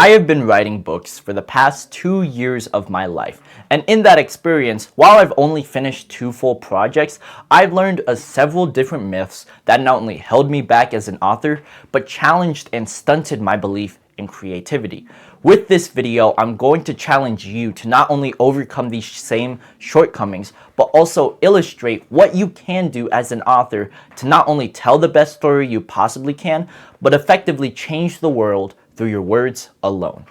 I have been writing books for the past 2 years of my life, and in that experience, while I've only finished 2 full projects, I've learned several different myths that not only held me back as an author, but challenged and stunted my belief in creativity. With this video, I'm going to challenge you to not only overcome these same shortcomings, but also illustrate what you can do as an author to not only tell the best story you possibly can, but effectively change the world through your words alone.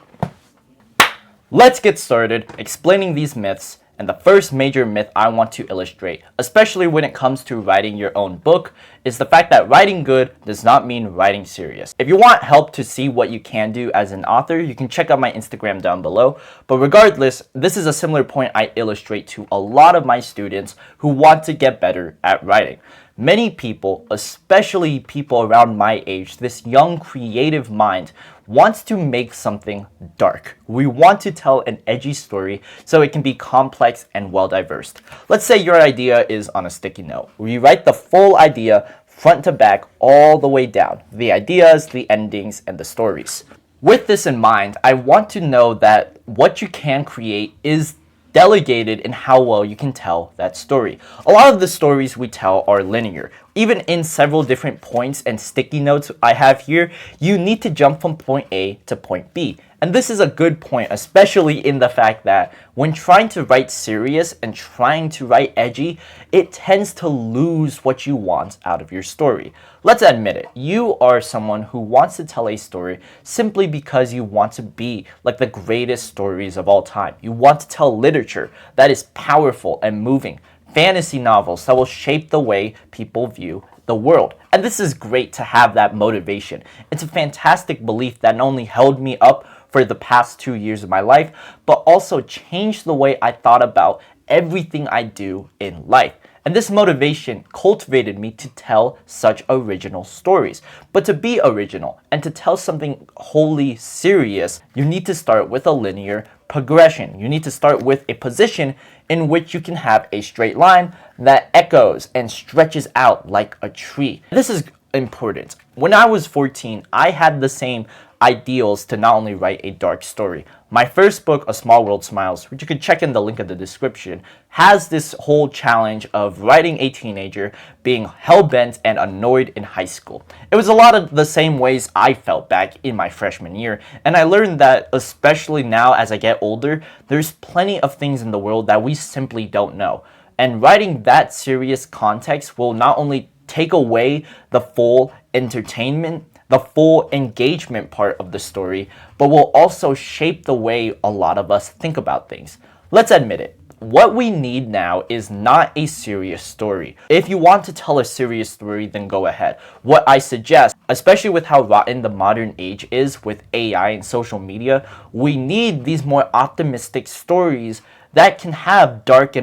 Let's get started explaining these myths, and the first major myth I want to illustrate, especially when it comes to writing your own book, is the fact that writing good does not mean writing serious. If you want help to see what you can do as an author, you can check out my Instagram down below. But regardless, this is a similar point I illustrate to a lot of my students who want to get better at writing. Many people, especially people around my age, this young creative mind, wants to make something dark. We want to tell an edgy story so it can be complex and well-diverse. Let's say your idea is on a sticky note. You write the full idea front to back all the way down. The ideas, the endings, and the stories. With this in mind, I want to know that what you can create is delegated in how well you can tell that story. A lot of the stories we tell are linear. Even in several different points and sticky notes I have here, you need to jump from point A to point B. And this is a good point, especially in the fact that when trying to write serious and trying to write edgy, it tends to lose what you want out of your story. Let's admit it, you are someone who wants to tell a story simply because you want to be like the greatest stories of all time. You want to tell literature that is powerful and moving, fantasy novels that will shape the way people view the world. And this is great to have that motivation. It's a fantastic belief that not only held me up for the past 2 years of my life, but also changed the way I thought about everything I do in life. And this motivation cultivated me to tell such original stories. But to be original and to tell something wholly serious, you need to start with a linear progression. You need to start with a position in which you can have a straight line that echoes and stretches out like a tree. This is important. When I was 14, I had the same ideals to not only write a dark story. My first book, A Small World Smiles, which you can check in the link in the description, has this whole challenge of writing a teenager being hell-bent and annoyed in high school. It was a lot of the same ways I felt back in my freshman year, and I learned that, especially now as I get older, there's plenty of things in the world that we simply don't know. And writing that serious context will not only take away the full entertainment, the full engagement part of the story, but will also shape the way a lot of us think about things. Let's admit it. What we need now is not a serious story. If you want to tell a serious story, then go ahead. What I suggest, especially with how rotten the modern age is with AI and social media, we need these more optimistic stories that can have dark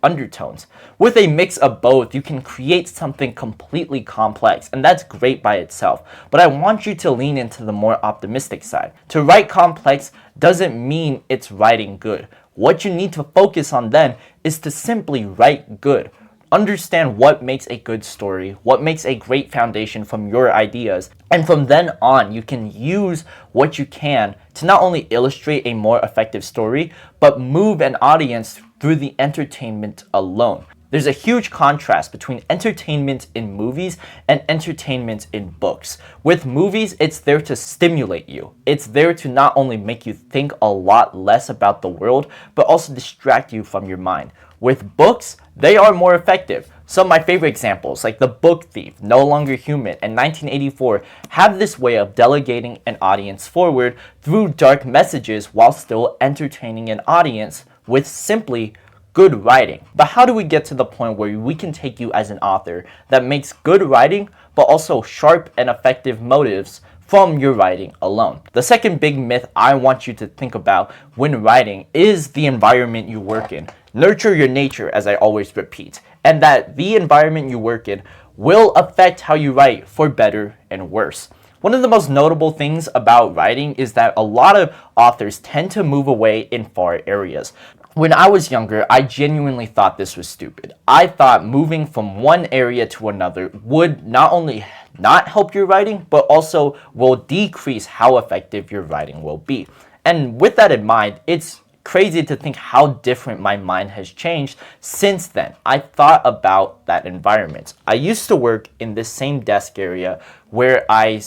undertones. With a mix of both, you can create something completely complex, and that's great by itself. But I want you to lean into the more optimistic side. To write complex doesn't mean it's writing good. What you need to focus on then is to simply write good. Understand what makes a good story, what makes a great foundation from your ideas, and from then on, you can use what you can to not only illustrate a more effective story, but move an audience through the entertainment alone. There's a huge contrast between entertainment in movies and entertainment in books. With movies, it's there to stimulate you. It's there to not only make you think a lot less about the world, but also distract you from your mind. With books, they are more effective. Some of my favorite examples, like The Book Thief, No Longer Human, and 1984, have this way of delegating an audience forward through dark messages while still entertaining an audience with simply good writing. But how do we get to the point where we can take you as an author that makes good writing, but also sharp and effective motives from your writing alone? The second big myth I want you to think about when writing is the environment you work in. Nurture your nature, as I always repeat, and that the environment you work in will affect how you write, for better and worse. One of the most notable things about writing is that a lot of authors tend to move away in far areas. When I was younger, I genuinely thought this was stupid. I thought moving from one area to another would not only not help your writing, but also will decrease how effective your writing will be. And with that in mind, it's crazy to think how different my mind has changed since then. I thought about that environment. I used to work in this same desk area where I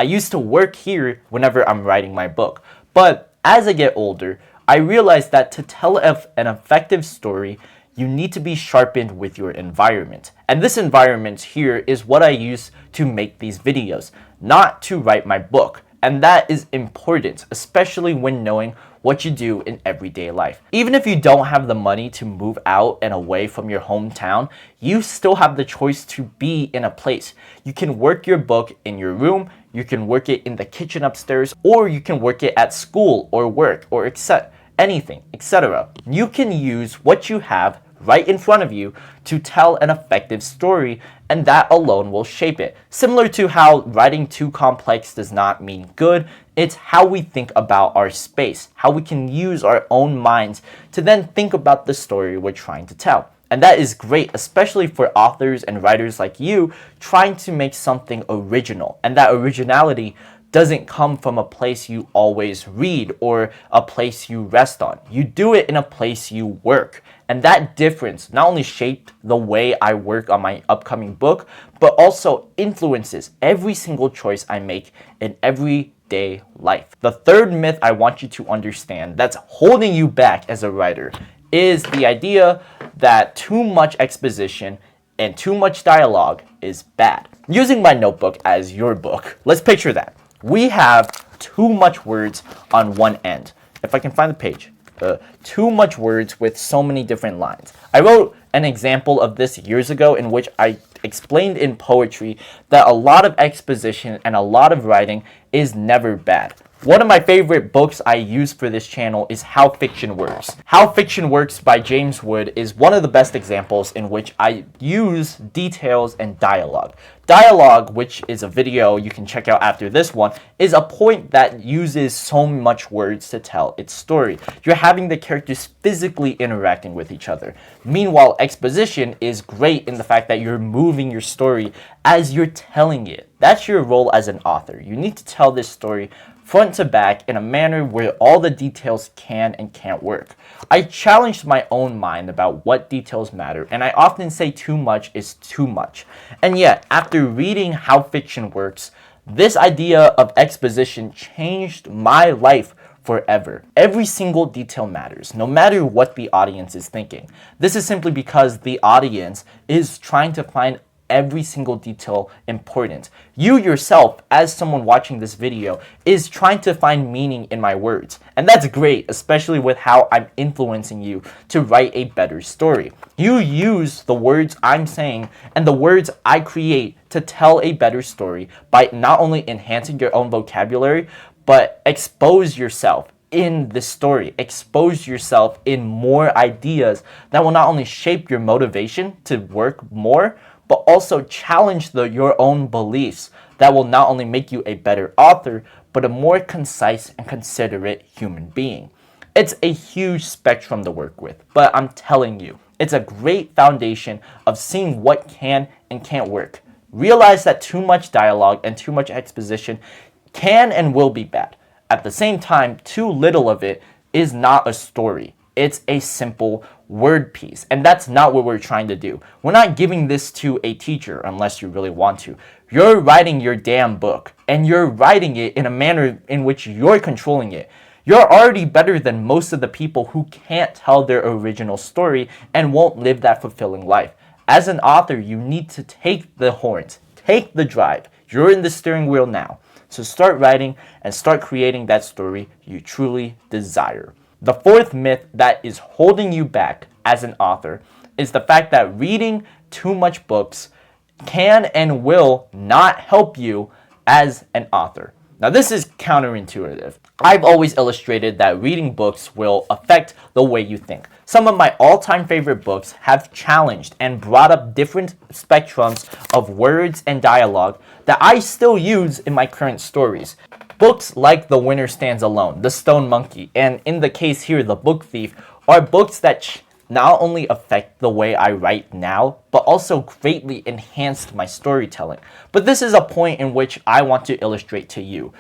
used to work here whenever I'm writing my book. But as I get older, I realized that to tell an effective story, you need to be sharpened with your environment. And this environment here is what I use to make these videos, not to write my book. And that is important, especially when knowing what you do in everyday life. Even if you don't have the money to move out and away from your hometown, you still have the choice to be in a place. You can work your book in your room, you can work it in the kitchen upstairs, or you can work it at school or work or anything, etc. You can use what you have right in front of you to tell an effective story, and that alone will shape it. Similar to how writing too complex does not mean good, it's how we think about our space, how we can use our own minds to then think about the story we're trying to tell. And that is great, especially for authors and writers like you trying to make something original. And that originality doesn't come from a place you always read or a place you rest on. You do it in a place you work. And that difference not only shaped the way I work on my upcoming book, but also influences every single choice I make in everyday life. The third myth I want you to understand that's holding you back as a writer is the idea that too much exposition and too much dialogue is bad. Using my notebook as your book, let's picture that. We have too much words on one end. If I can find the page. Too much words with so many different lines. I wrote an example of this years ago in which I explained in poetry that a lot of exposition and a lot of writing is never bad. One of my favorite books I use for this channel is How Fiction Works. How Fiction Works by James Wood is one of the best examples in which I use details and dialogue. Dialogue, which is a video you can check out after this one, is a point that uses so much words to tell its story. You're having the characters physically interacting with each other. Meanwhile, exposition is great in the fact that you're moving your story as you're telling it. That's your role as an author. You need to tell this story front to back in a manner where all the details can and can't work. I challenged my own mind about what details matter, and I often say too much is too much. And yet, after reading How Fiction Works, this idea of exposition changed my life forever. Every single detail matters, no matter what the audience is thinking. This is simply because the audience is trying to find every single detail important. You yourself, as someone watching this video, is trying to find meaning in my words. And that's great, especially with how I'm influencing you to write a better story. You use the words I'm saying and the words I create to tell a better story by not only enhancing your own vocabulary, but expose yourself in the story. Expose yourself in more ideas that will not only shape your motivation to work more, but also challenge your own beliefs that will not only make you a better author, but a more concise and considerate human being. It's a huge spectrum to work with, but I'm telling you, it's a great foundation of seeing what can and can't work. Realize that too much dialogue and too much exposition can and will be bad. At the same time, too little of it is not a story. It's a simple word piece. And that's not what we're trying to do. We're not giving this to a teacher unless you really want to. You're writing your damn book, and you're writing it in a manner in which you're controlling it. You're already better than most of the people who can't tell their original story and won't live that fulfilling life. As an author, you need to take the horns, take the drive. You're in the steering wheel now. So start writing and start creating that story you truly desire. The fourth myth that is holding you back as an author is the fact that reading too much books can and will not help you as an author. Now, this is counterintuitive. I've always illustrated that reading books will affect the way you think. Some of my all-time favorite books have challenged and brought up different spectrums of words and dialogue that I still use in my current stories. Books like The Winner Stands Alone, The Stone Monkey, and in the case here, The Book Thief, are books that not only affect the way I write now, but also greatly enhanced my storytelling. But this is a point in which I want to illustrate to you.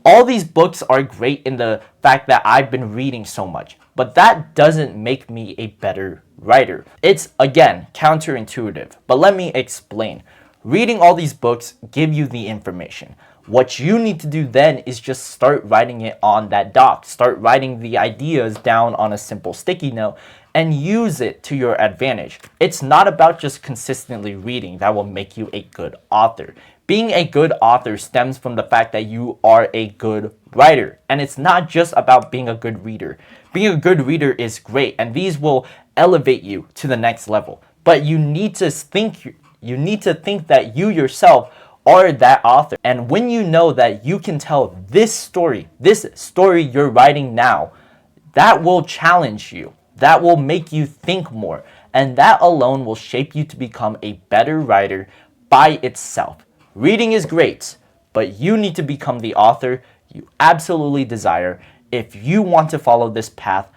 All these books are great in the fact that I've been reading so much, but that doesn't make me a better writer. It's, again, counterintuitive, but let me explain. Reading all these books give you the information. What you need to do then is just start writing it on that doc. Start writing the ideas down on a simple sticky note and use it to your advantage. It's not about just consistently reading that will make you a good author. Being a good author stems from the fact that you are a good writer. And it's not just about being a good reader. Being a good reader is great, and these will elevate you to the next level. But you need to think that you yourself are that author. And when you know that you can tell this story you're writing now, that will challenge you. That will make you think more. And that alone will shape you to become a better writer by itself. Reading is great, but you need to become the author you absolutely desire if you want to follow this path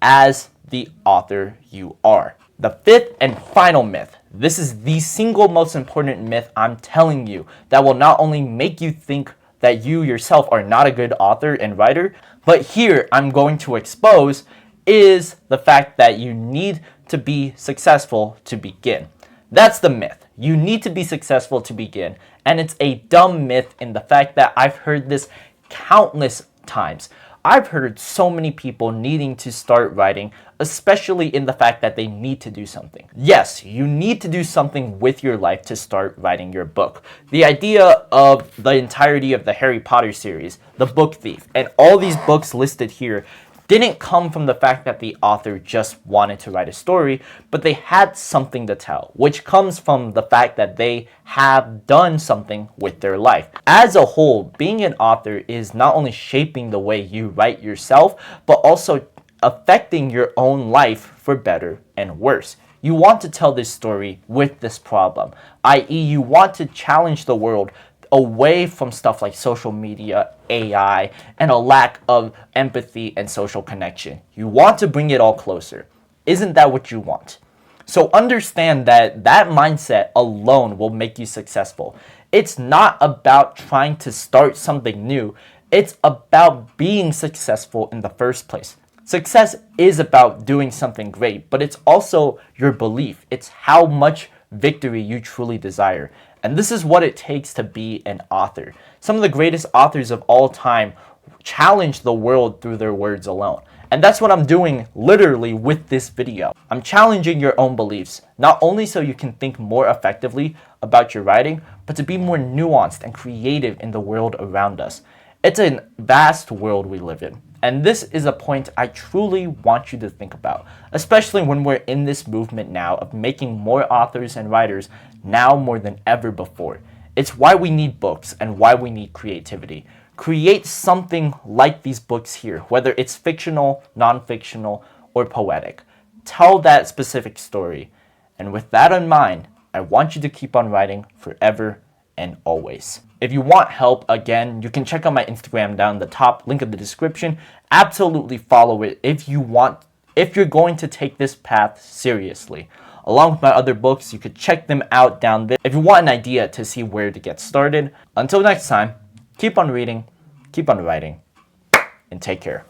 as the author you are. The fifth and final myth. This is the single most important myth I'm telling you that will not only make you think that you yourself are not a good author and writer, but here I'm going to expose is the fact that you need to be successful to begin. That's the myth. You need to be successful to begin. And it's a dumb myth in the fact that I've heard this countless times. I've heard so many people needing to start writing, especially in the fact that they need to do something. Yes, you need to do something with your life to start writing your book. The idea of the entirety of the Harry Potter series, The Book Thief, and all these books listed here didn't come from the fact that the author just wanted to write a story, but they had something to tell, which comes from the fact that they have done something with their life. As a whole, being an author is not only shaping the way you write yourself, but also affecting your own life for better and worse. You want to tell this story with this problem, i.e. you want to challenge the world away from stuff like social media, AI, and a lack of empathy and social connection. You want to bring it all closer. Isn't that what you want? So understand that that mindset alone will make you successful. It's not about trying to start something new. It's about being successful in the first place. Success is about doing something great, but it's also your belief. It's how much victory you truly desire. And this is what it takes to be an author. Some of the greatest authors of all time challenge the world through their words alone. And that's what I'm doing literally with this video. I'm challenging your own beliefs, not only so you can think more effectively about your writing, but to be more nuanced and creative in the world around us. It's a vast world we live in. And this is a point I truly want you to think about, especially when we're in this movement now of making more authors and writers now more than ever before. It's why we need books and why we need creativity. Create something like these books here, whether it's fictional, non-fictional, or poetic. Tell that specific story. And with that in mind, I want you to keep on writing forever and always. If you want help, again, you can check out my Instagram down the top, link in the description. Absolutely follow it if you're going to take this path seriously. Along with my other books, you could check them out down there if you want an idea to see where to get started. Until next time, keep on reading, keep on writing, and take care.